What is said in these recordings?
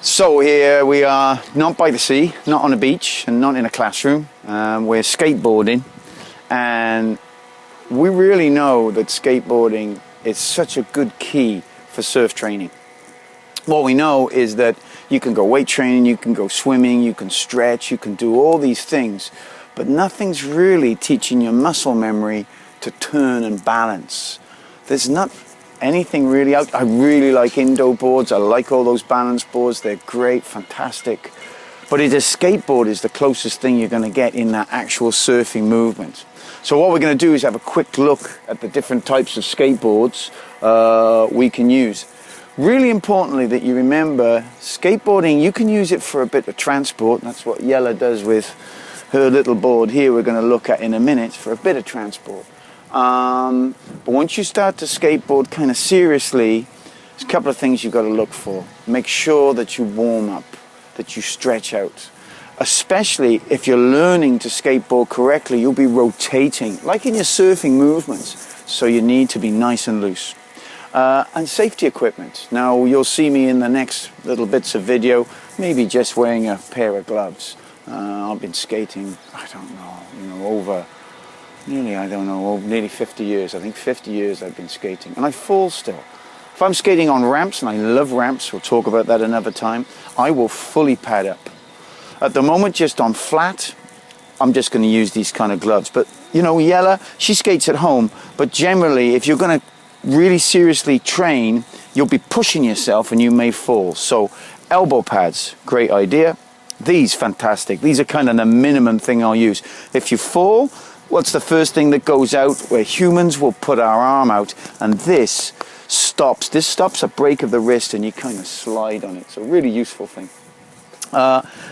So here we are, not by the sea, not on a beach, and not in a classroom. We're skateboarding, and we really know that skateboarding is such a good key for surf training. What we know is that you can go weight training, you can go swimming, you can stretch, you can do all these things, but nothing's really teaching your muscle memory to turn and balance. There's not anything really out. I really like indoor boards. I like all those balance boards. They're great, fantastic. But a skateboard is the closest thing you're going to get in that actual surfing movement. So what we're going to do is have a quick look at the different types of skateboards we can use. Really importantly that you remember, skateboarding, you can use it for a bit of transport. That's what Yella does with her little board here we're going to look at in a minute, for a bit of transport. But once you start to skateboard kind of seriously, there's a couple of things you've got to look for. Make sure that you warm up, that you stretch out. Especially if you're learning to skateboard correctly, you'll be rotating, like in your surfing movements. So you need to be nice and loose. And safety equipment. Now you'll see me in the next little bits of video, maybe just wearing a pair of gloves. I've been skating, I don't know, over nearly 50 years. I think 50 years I've been skating, and I fall still. If I'm skating on ramps, and I love ramps, we'll talk about that another time, I will fully pad up. At the moment, just on flat, I'm just going to use these kind of gloves. But, you know, Yella, she skates at home, but generally, if you're going to really seriously train, you'll be pushing yourself and you may fall. So, elbow pads, great idea. These, fantastic. These are kind of the minimum thing I'll use. If you fall, what's the first thing that goes out? Where humans will put our arm out, and this stops a break of the wrist, and you kind of slide on it. So really useful thing.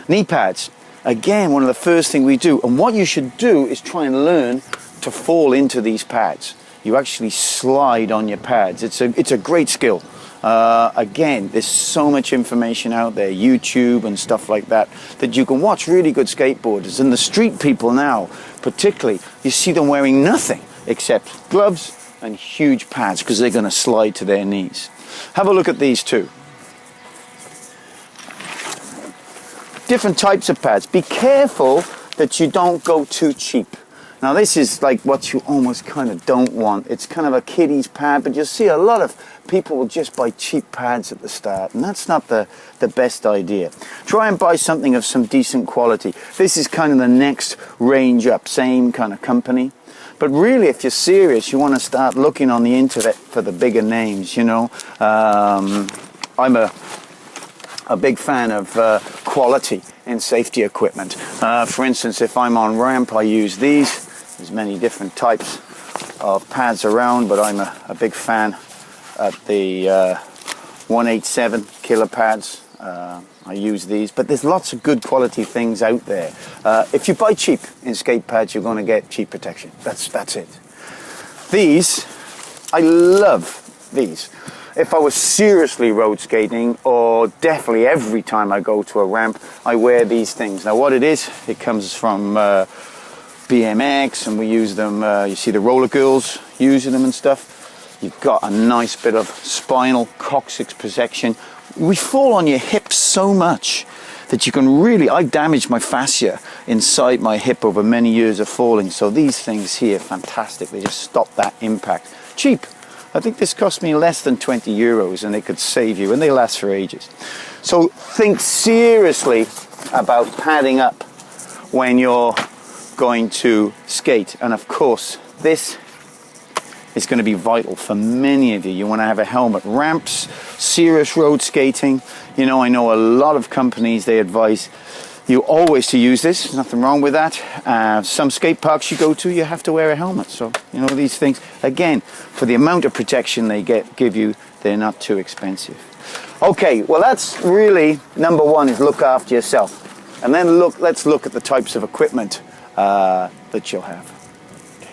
Knee pads, again, one of the first things we do, and what you should do is try and learn to fall into these pads. You actually slide on your pads. It's a great skill. Again, there's so much information out there, YouTube and stuff like that, that you can watch really good skateboarders. And the street people now, particularly, you see them wearing nothing except gloves and huge pads because they're going to slide to their knees. Have a look at these two. Different types of pads. Be careful that you don't go too cheap. Now this is like what you almost kind of don't want. It's kind of a kiddie's pad, but you'll see a lot of people will just buy cheap pads at the start, and that's not the best idea. Try and buy something of some decent quality. This is kind of the next range up, same kind of company. But really, if you're serious, you want to start looking on the internet for the bigger names, you know. I'm a big fan of quality in safety equipment. For instance, if I'm on ramp, I use these. There's many different types of pads around, but I'm a big fan at the 187 killer pads. I use these, but there's lots of good quality things out there. If you buy cheap in skate pads, you're going to get cheap protection. That's it. These, I love these. If I was seriously road skating, or definitely every time I go to a ramp, I wear these things. Now what it is, it comes from BMX, and we use them, you see the roller girls using them and stuff. You've got a nice bit of spinal coccyx protection. We fall on your hips so much that you can really, I damaged my fascia inside my hip over many years of falling. So these things here, fantastic. They just stop that impact. Cheap. I think this cost me less than 20 euros, and they could save you, and they last for ages. So think seriously about padding up when you're going to skate. And of course, this is going to be vital for many of you. You want to have a helmet. Ramps, serious road skating. You know, I know a lot of companies, they advise you always to use this. Nothing wrong with that. Some skate parks you go to, you have to wear a helmet. So, you know, these things, again, for the amount of protection they give you, they're not too expensive. Okay, well, that's really number one, is look after yourself. And then let's look at the types of equipment that you'll have.